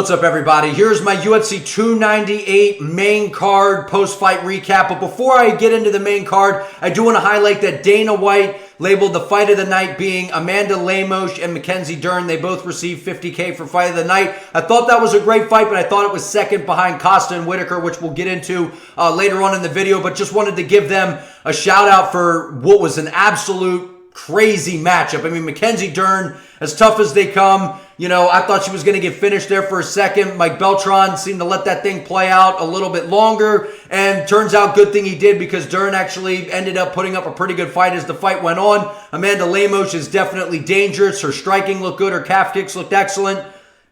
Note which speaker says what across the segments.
Speaker 1: What's up, everybody? Here's my UFC 298 main card post-fight recap. But before I get into the main card, I do want to highlight that Dana White labeled the fight of the night being Amanda Lemos and Mackenzie Dern. They both received $50K for fight of the night. I thought that was a great fight, but I thought it was second behind Costa and Whittaker, which we'll get into later on in the video. But just wanted to give them a shout out for what was an absolute crazy matchup. I mean, Mackenzie Dern, as tough as they come, you know, I thought she was going to get finished there for a second. Mike Beltran seemed to let that thing play out a little bit longer, and turns out good thing he did, because Dern actually ended up putting up a pretty good fight as the fight went on. Amanda Lemos is definitely dangerous. Her striking looked good. Her calf kicks looked excellent.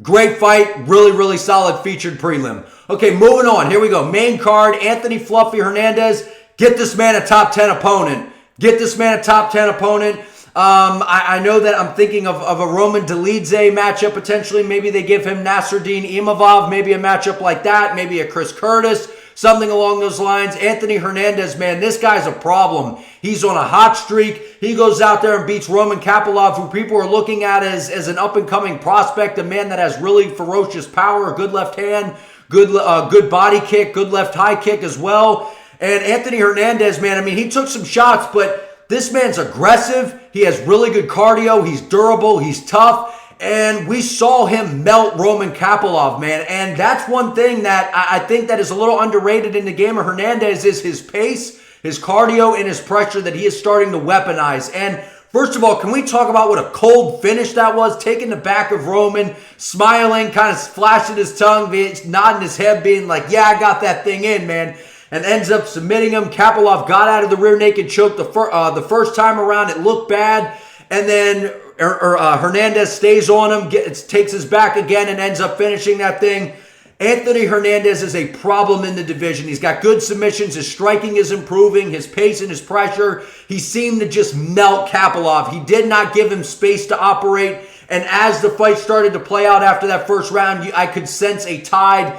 Speaker 1: Great fight. Really, really solid featured prelim. Okay, moving on. Here we go. Main card, Anthony Fluffy Hernandez. Get this man a top 10 opponent. Get this man a top 10 opponent. I know that I'm thinking of a Roman Dolidze matchup potentially. Maybe they give him Nasruddin Imavov, maybe a matchup like that, maybe a Chris Curtis, something along those lines. Anthony Hernandez, man, this guy's a problem. He's on a hot streak. He goes out there and beats Roman Kopylov, who people are looking at as an up-and-coming prospect, a man that has really ferocious power, a good left hand, good body kick, good left high kick as well. And Anthony Hernandez, man, I mean, he took some shots, but this man's aggressive. He has really good cardio. He's durable. He's tough. And we saw him melt Roman Kopylov, man. And that's one thing that I think that is a little underrated in the game of Hernandez is his pace, his cardio, and his pressure that he is starting to weaponize. And first of all, can we talk about what a cold finish that was? Taking the back of Roman, smiling, kind of flashing his tongue, nodding his head, being like, yeah, I got that thing in, man. And ends up submitting him. Kopylov got out of the rear naked choke the first time around. It looked bad. And then Hernandez stays on him, takes his back again, and ends up finishing that thing. Anthony Hernandez is a problem in the division. He's got good submissions. His striking is improving. His pace and his pressure. He seemed to just melt Kopylov. He did not give him space to operate. And as the fight started to play out after that first round, I could sense a tide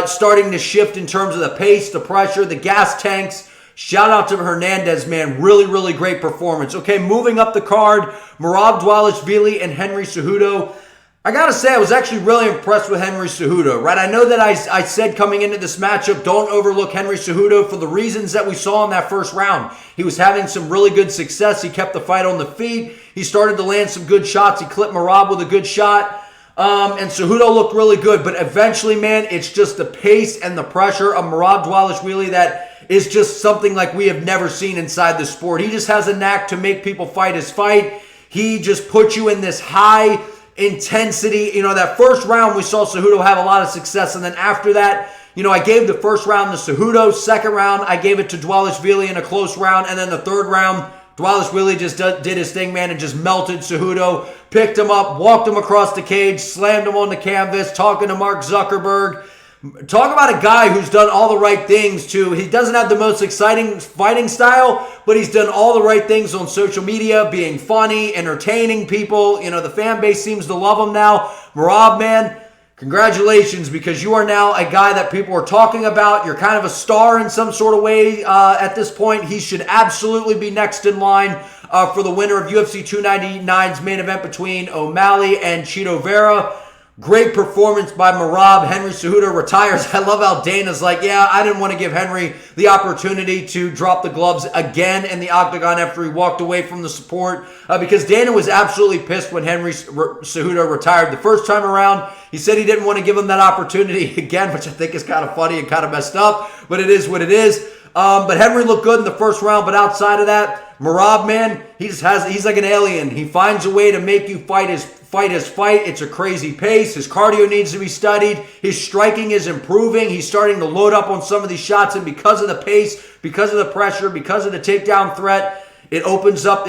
Speaker 1: starting to shift in terms of the pace, the pressure, the gas tanks. Shout out to Hernandez, man. Really, really great performance. Okay, moving up the card, Merab Dvalishvili and Henry Cejudo. I got to say, I was actually really impressed with Henry Cejudo, right? I know that I said coming into this matchup, don't overlook Henry Cejudo for the reasons that we saw in that first round. He was having some really good success. He kept the fight on the feet. He started to land some good shots. He clipped Merab with a good shot. And Cejudo looked really good, but eventually, man, it's just the pace and the pressure of Merab Dvalishvili that is just something like we have never seen inside the sport. He just has a knack to make people fight his fight. He just puts you in this high intensity. You know, that first round we saw Cejudo have a lot of success, and then after that, you know, I gave the first round to Cejudo. Second round, I gave it to Dvalishvili in a close round, and then the third round, Dvalishvili just did his thing, man, and just melted Cejudo, picked him up, walked him across the cage, slammed him on the canvas, talking to Mark Zuckerberg. Talk about a guy who's done all the right things, too. He doesn't have the most exciting fighting style, but he's done all the right things on social media, being funny, entertaining people. You know, the fan base seems to love him now. Merab, man, congratulations, because you are now a guy that people are talking about. You're kind of a star in some sort of way at this point. He should absolutely be next in line for the winner of UFC 299's main event between O'Malley and Chito Vera. Great performance by Merab. Henry Cejudo retires. I love how Dana's like, yeah, I didn't want to give Henry the opportunity to drop the gloves again in the octagon after he walked away from the support, because Dana was absolutely pissed when Henry Cejudo retired the first time around. He said he didn't want to give him that opportunity again, which I think is kind of funny and kind of messed up, but it is what it is. But Henry looked good in the first round, but outside of that, Merab, man, he's like an alien. He finds a way to make you fight his fight. It's a crazy pace. His cardio needs to be studied. His striking is improving. He's starting to load up on some of these shots, and because of the pace, because of the pressure, because of the takedown threat, it opens up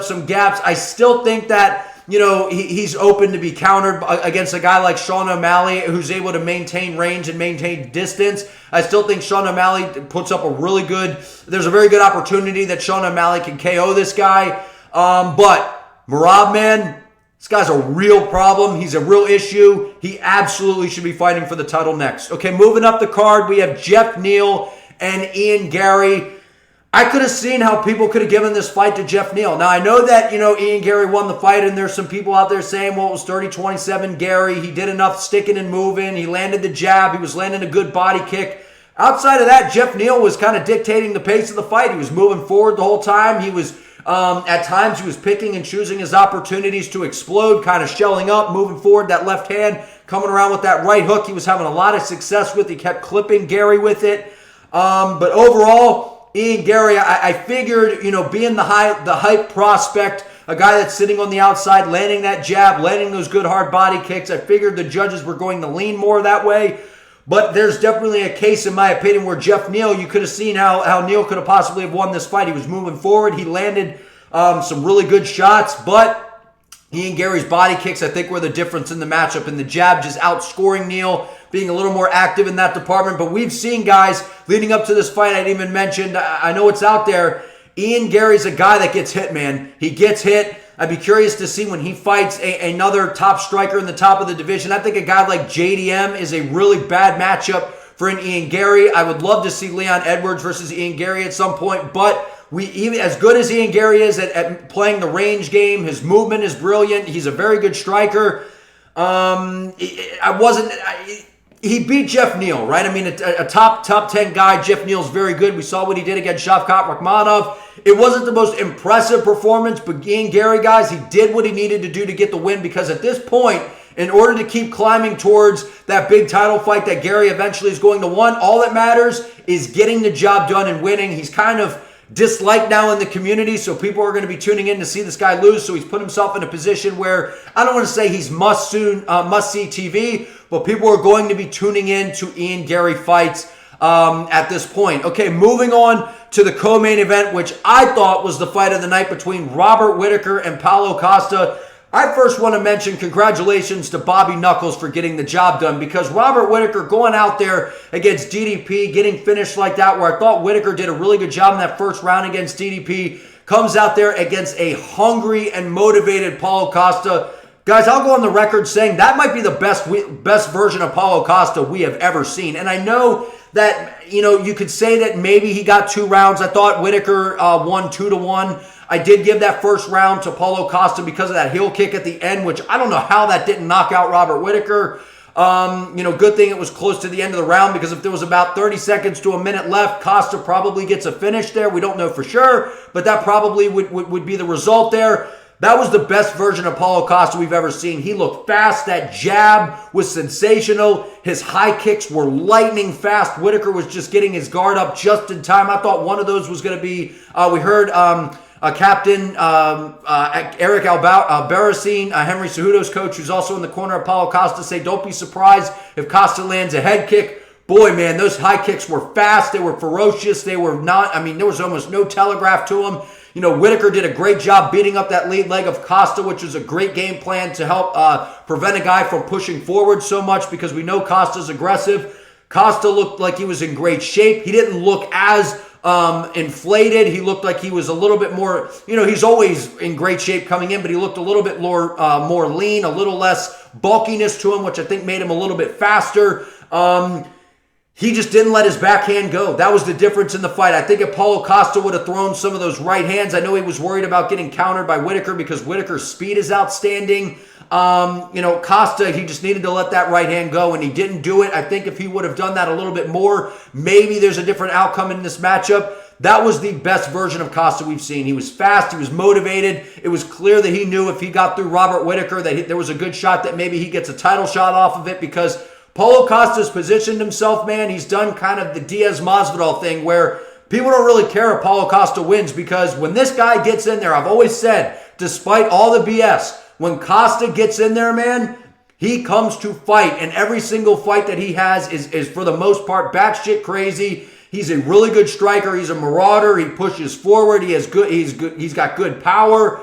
Speaker 1: some gaps. I still think that, you know, he's open to be countered against a guy like Sean O'Malley, who's able to maintain range and maintain distance. I still think Sean O'Malley puts up there's a very good opportunity that Sean O'Malley can KO this guy. But Merab, man, this guy's a real problem. He's a real issue. He absolutely should be fighting for the title next. Okay, moving up the card, we have Geoff Neal and Garry. I could have seen how people could have given this fight to Geoff Neal. Now, I know that, Ian Garry won the fight, and there's some people out there saying, well, it was 30-27 Garry. He did enough sticking and moving. He landed the jab. He was landing a good body kick. Outside of that, Geoff Neal was kind of dictating the pace of the fight. He was moving forward the whole time. He was, at times, he was picking and choosing his opportunities to explode, kind of shelling up, moving forward, that left hand, coming around with that right hook. He was having a lot of success with. He kept clipping Garry with it. But overall, Ian Garry, I figured, being the hype prospect, a guy that's sitting on the outside, landing that jab, landing those good hard body kicks, I figured the judges were going to lean more that way. But there's definitely a case, in my opinion, where Geoff Neal, you could have seen how Neal could have possibly have won this fight. He was moving forward. He landed some really good shots, but Ian Garry's body kicks, I think, were the difference in the matchup, and the jab just outscoring Neal, being a little more active in that department. But we've seen guys leading up to this fight, I didn't even mention, I know it's out there, Ian Garry's a guy that gets hit, man. He gets hit. I'd be curious to see when he fights another top striker in the top of the division. I think a guy like JDM is a really bad matchup for an Ian Garry. I would love to see Leon Edwards versus Ian Garry at some point, but even as good as Ian Garry is at playing the range game, his movement is brilliant. He's a very good striker. He beat Geoff Neal, right? I mean, a top 10 guy. Geoff Neal's very good. We saw what he did against Shavkat Rakhmonov. It wasn't the most impressive performance, but Ian Garry, guys, he did what he needed to do to get the win, because at this point, in order to keep climbing towards that big title fight that Garry eventually is going to win, all that matters is getting the job done and winning. He's kind of disliked now in the community, so people are going to be tuning in to see this guy lose. So he's put himself in a position where, I don't want to say he's must-see TV, but people are going to be tuning in to Ian Garry fights at this point. Okay, moving on to the co-main event, which I thought was the fight of the night between Robert Whittaker and Paulo Costa. I first want to mention congratulations to Bobby Knuckles for getting the job done, because Robert Whittaker going out there against DDP, getting finished like that, where I thought Whittaker did a really good job in that first round against DDP, comes out there against a hungry and motivated Paulo Costa. Guys, I'll go on the record saying that might be the best version of Paulo Costa we have ever seen. And I know that, you could say that maybe he got 2 rounds. I thought Whittaker won 2-1. I did give that first round to Paulo Costa because of that heel kick at the end, which I don't know how that didn't knock out Robert Whittaker. Good thing it was close to the end of the round, because if there was about 30 seconds to a minute left, Costa probably gets a finish there. We don't know for sure, but that probably would be the result there. That was the best version of Paulo Costa we've ever seen. He looked fast. That jab was sensational. His high kicks were lightning fast. Whittaker was just getting his guard up just in time. I thought one of those was going to be, we heard Captain Eric Albarracin, Henry Cejudo's coach, who's also in the corner of Paulo Costa, say, don't be surprised if Costa lands a head kick. Boy, man, those high kicks were fast. They were ferocious. They were not, there was almost no telegraph to them. Whittaker did a great job beating up that lead leg of Costa, which was a great game plan to help prevent a guy from pushing forward so much, because we know Costa's aggressive. Costa looked like he was in great shape. He didn't look as inflated. He looked like he was a little bit more, he's always in great shape coming in, but he looked a little bit more lean, a little less bulkiness to him, which I think made him a little bit faster. He just didn't let his backhand go. That was the difference in the fight. I think if Paulo Costa would have thrown some of those right hands, I know he was worried about getting countered by Whittaker, because Whittaker's speed is outstanding. Costa, he just needed to let that right hand go, and he didn't do it. I think if he would have done that a little bit more, maybe there's a different outcome in this matchup. That was the best version of Costa we've seen. He was fast. He was motivated. It was clear that he knew if he got through Robert Whittaker that there was a good shot that maybe he gets a title shot off of it, because Paulo Costa's positioned himself, man. He's done kind of the Diaz Masvidal thing where people don't really care if Paulo Costa wins, because when this guy gets in there, I've always said, despite all the BS, when Costa gets in there, man, he comes to fight. And every single fight that he has is for the most part batshit crazy. He's a really good striker. He's a marauder. He pushes forward. He's got good power.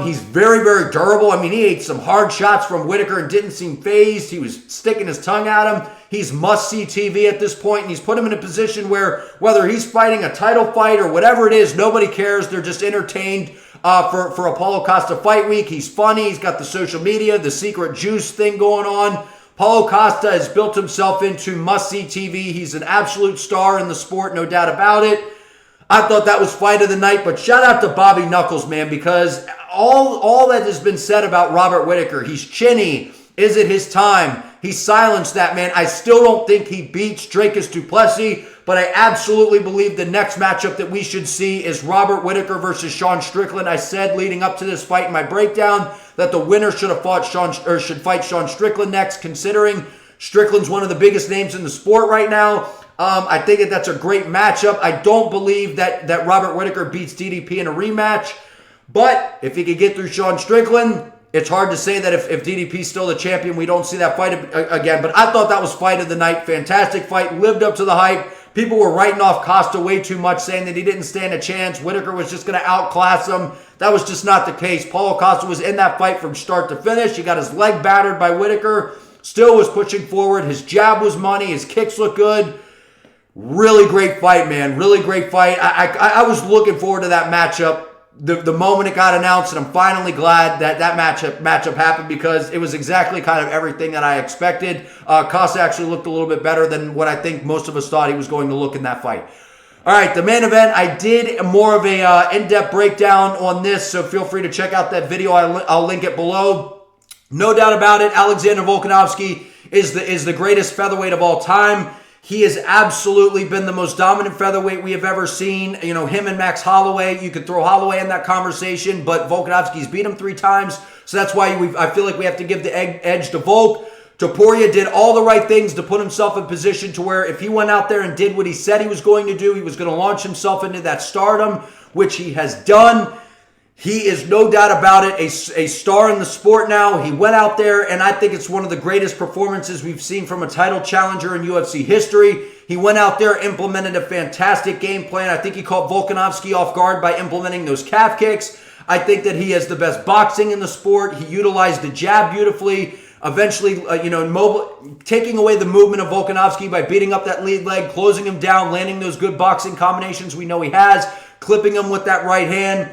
Speaker 1: He's very, very durable. He ate some hard shots from Whittaker and didn't seem fazed. He was sticking his tongue at him. He's must-see TV at this point, and he's put him in a position where whether he's fighting a title fight or whatever it is, nobody cares. They're just entertained for a Paulo Costa fight week. He's funny. He's got the social media, the secret juice thing going on. Paulo Costa has built himself into must-see TV. He's an absolute star in the sport, no doubt about it. I thought that was fight of the night, but shout out to Bobby Knuckles, man, because all that has been said about Robert Whittaker, he's chinny. Is it his time? He silenced that man. I still don't think he beats Dricus du Plessis, but I absolutely believe the next matchup that we should see is Robert Whittaker versus Sean Strickland. I said leading up to this fight in my breakdown that the winner should fight Sean Strickland next, considering Strickland's one of the biggest names in the sport right now. I think that's a great matchup. I don't believe that Robert Whittaker beats DDP in a rematch, but if he could get through Sean Strickland, it's hard to say that if DDP's still the champion, we don't see that fight again. But I thought that was fight of the night. Fantastic fight. Lived up to the hype. People were writing off Costa way too much, saying that he didn't stand a chance. Whittaker was just going to outclass him. That was just not the case. Paulo Costa was in that fight from start to finish. He got his leg battered by Whittaker. Still was pushing forward. His jab was money. His kicks looked good. Really great fight, man. Really great fight. I was looking forward to that matchup the moment it got announced, and I'm finally glad that matchup happened because it was exactly kind of everything that I expected. Costa actually looked a little bit better than what I think most of us thought he was going to look in that fight. All right, the main event, I did more of a in-depth breakdown on this, so feel free to check out that video. I'll link it below. No doubt about it, Alexander Volkanovski is the greatest featherweight of all time. He has absolutely been the most dominant featherweight we have ever seen. You know, him and Max Holloway, you could throw Holloway in that conversation, but Volkanovski's beat him 3 times. So that's why I feel like we have to give the edge to Volk. Topuria did all the right things to put himself in position to where if he went out there and did what he said he was going to do, he was going to launch himself into that stardom, which he has done. He is no doubt about it, a star in the sport now. He went out there, and I think it's one of the greatest performances we've seen from a title challenger in UFC history. He went out there, implemented a fantastic game plan. I think he caught Volkanovski off guard by implementing those calf kicks. I think that he has the best boxing in the sport. He utilized the jab beautifully. Eventually, taking away the movement of Volkanovski by beating up that lead leg, closing him down, landing those good boxing combinations we know he has, clipping him with that right hand.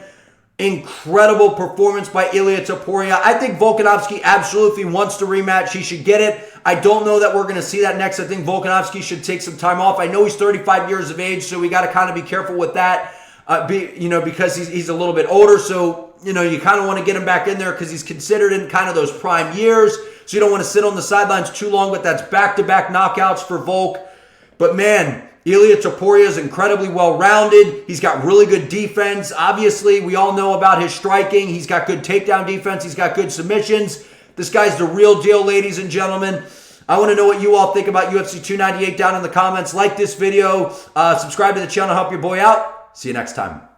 Speaker 1: Incredible performance by Ilia Topuria. I think Volkanovski absolutely wants to rematch. He should get it. I don't know that we're going to see that next. I think Volkanovski should take some time off. I know he's 35 years of age, so we got to kind of be careful with that. Because he's a little bit older, so you kind of want to get him back in there because he's considered in kind of those prime years. So you don't want to sit on the sidelines too long. But that's back-to-back knockouts for Volk. But man, Ilia Topuria is incredibly well-rounded. He's got really good defense. Obviously, we all know about his striking. He's got good takedown defense. He's got good submissions. This guy's the real deal, ladies and gentlemen. I want to know what you all think about UFC 298 down in the comments. Like this video. Subscribe to the channel. Help your boy out. See you next time.